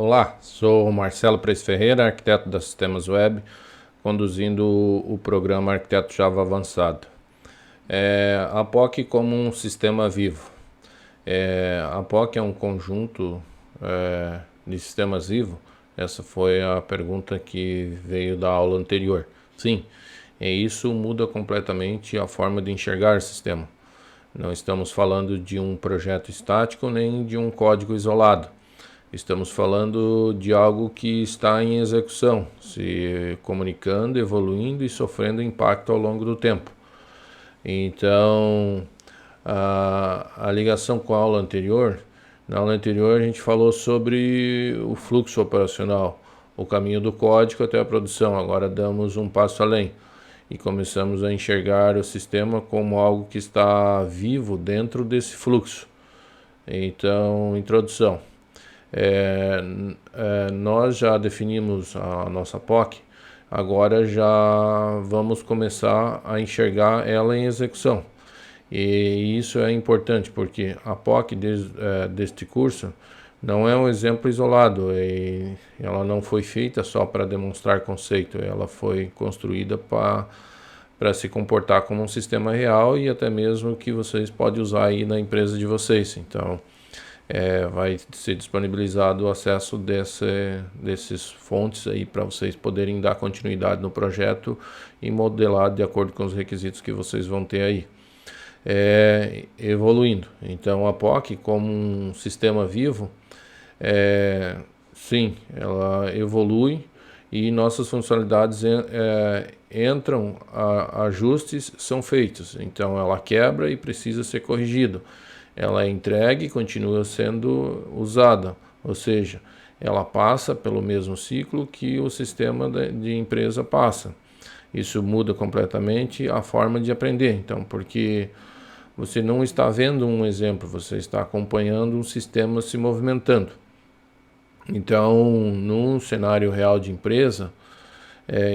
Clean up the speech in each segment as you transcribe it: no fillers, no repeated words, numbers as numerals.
Olá, sou Marcelo Preis Ferreira, arquiteto da Sistemas Web, conduzindo o programa Arquiteto Java Avançado. A POC como um sistema vivo. A POC é um conjunto de sistemas vivos? Essa foi a pergunta que veio da aula anterior. Sim, e isso muda completamente a forma de enxergar o sistema. Não estamos falando de um projeto estático nem de um código isolado. Estamos falando de algo que está em execução, se comunicando, evoluindo e sofrendo impacto ao longo do tempo. Então, a ligação com a aula anterior, na aula anterior a gente falou sobre o fluxo operacional, o caminho do código até a produção. Agora damos um passo além e começamos a enxergar o sistema como algo que está vivo dentro desse fluxo. Então, introdução. Nós já definimos a nossa POC, agora já vamos começar a enxergar ela em execução. E isso é importante porque a POC deste curso não é um exemplo isolado, e ela não foi feita só para demonstrar conceito, ela foi construída para se comportar como um sistema real e até mesmo que vocês podem usar aí na empresa de vocês. Então, vai ser disponibilizado o acesso desses fontes aí para vocês poderem dar continuidade no projeto e modelar de acordo com os requisitos que vocês vão ter aí. Evoluindo. Então a POC como um sistema vivo, sim, ela evolui e nossas funcionalidades entram, ajustes são feitos. Então ela quebra e precisa ser corrigido. Ela é entregue e continua sendo usada, ou seja, ela passa pelo mesmo ciclo que o sistema de empresa passa. Isso muda completamente a forma de aprender, então, porque você não está vendo um exemplo, você está acompanhando um sistema se movimentando. Então, num cenário real de empresa,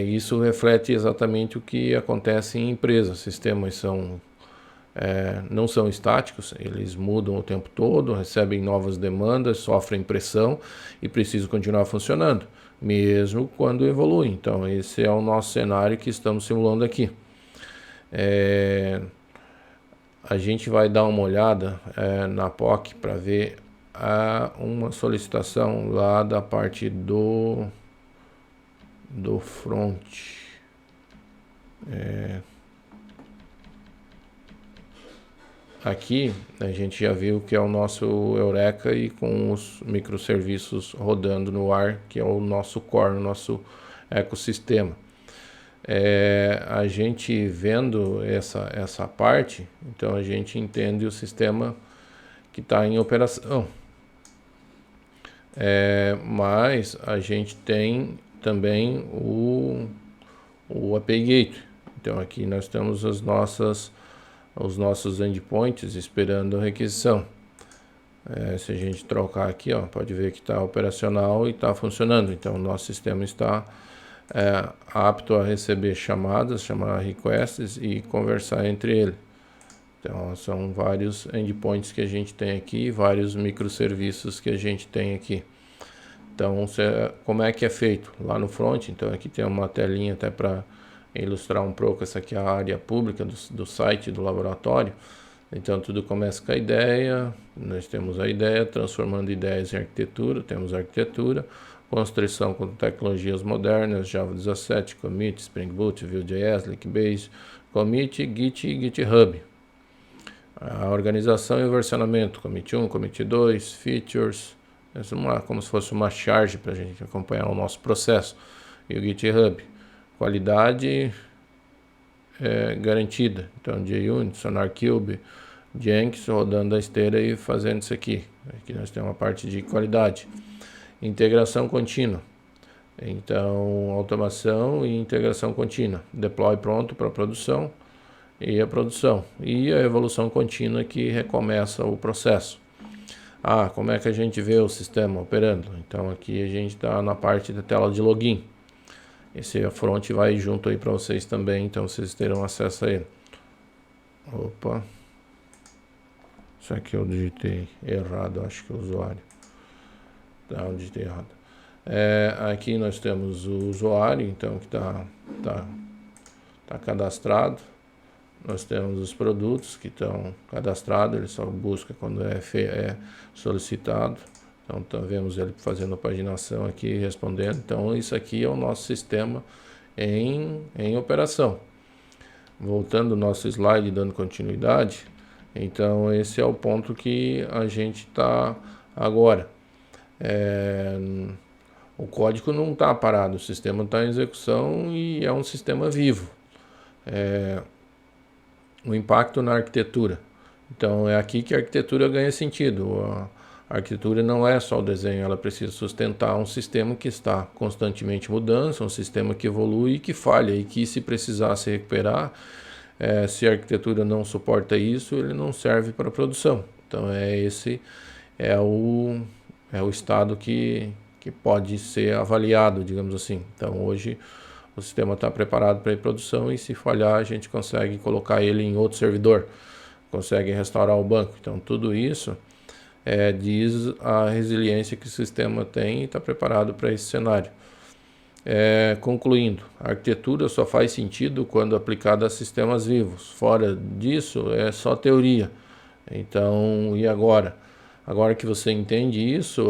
isso reflete exatamente o que acontece em empresas. Sistemas não são estáticos, eles mudam o tempo todo, recebem novas demandas, sofrem pressão e precisam continuar funcionando, mesmo quando evoluem. Então, esse é o nosso cenário que estamos simulando aqui. A gente vai dar uma olhada na POC para ver uma solicitação lá da parte do front. Aqui a gente já viu que é o nosso Eureka e com os microserviços rodando no ar, que é o nosso core, o nosso ecossistema. A gente vendo essa parte, então a gente entende o sistema que está em operação. Mas a gente tem também o API Gateway. Então aqui nós temos os nossos endpoints esperando a requisição. Se a gente trocar aqui, pode ver que está operacional e está funcionando. Então o nosso sistema está apto a receber chamadas, chamar requests e conversar entre eles. Então são vários endpoints que a gente tem aqui, vários microserviços que a gente tem aqui. Então como é que é feito? Lá no front, então aqui tem uma telinha até para ilustrar um pouco. Essa aqui é a área pública do site do laboratório. Então tudo começa com a ideia, nós temos a ideia, transformando ideias em arquitetura, temos a arquitetura, construção com tecnologias modernas, Java 17, Commit, Spring Boot, Vue.js, Linkbase, Commit, Git e GitHub. A organização e o versionamento, Commit 1, Commit 2, Features, como se fosse uma charge para a gente acompanhar o nosso processo. E o GitHub, qualidade garantida. Então, JUnit, SonarQube, Jenkins rodando a esteira e fazendo isso aqui. Aqui nós temos uma parte de qualidade. Integração contínua. Então, automação e integração contínua. Deploy pronto para produção e a produção. E a evolução contínua que recomeça o processo. Como é que a gente vê o sistema operando? Então, aqui a gente está na parte da tela de login. Esse front vai junto aí para vocês também, então vocês terão acesso a ele. Opa. Isso aqui eu digitei errado, acho que é o usuário. Tá, onde tem errado. Aqui nós temos o usuário, então, que tá cadastrado. Nós temos os produtos que estão cadastrados, ele só busca quando é solicitado. Então, vemos ele fazendo a paginação aqui, respondendo. Então, isso aqui é o nosso sistema em operação. Voltando ao nosso slide, dando continuidade. Então, esse é o ponto que a gente está agora. O código não está parado, o sistema está em execução e é um sistema vivo. O impacto na arquitetura. Então, é aqui que a arquitetura ganha sentido. A arquitetura não é só o desenho, ela precisa sustentar um sistema que está constantemente mudando, um sistema que evolui e que falha, e que, se precisar se recuperar, se a arquitetura não suporta isso, ele não serve para a produção. Então, esse é o estado que pode ser avaliado, digamos assim. Então, hoje o sistema está preparado para ir produção, e se falhar, a gente consegue colocar ele em outro servidor, consegue restaurar o banco. Então, tudo isso diz a resiliência que o sistema tem e está preparado para esse cenário. Concluindo, a arquitetura só faz sentido quando aplicada a sistemas vivos. Fora disso, é só teoria. Então, e agora? Agora que você entende isso,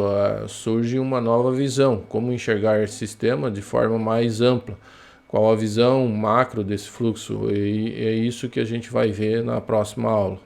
surge uma nova visão. Como enxergar esse sistema de forma mais ampla? Qual a visão macro desse fluxo? E é isso que a gente vai ver na próxima aula.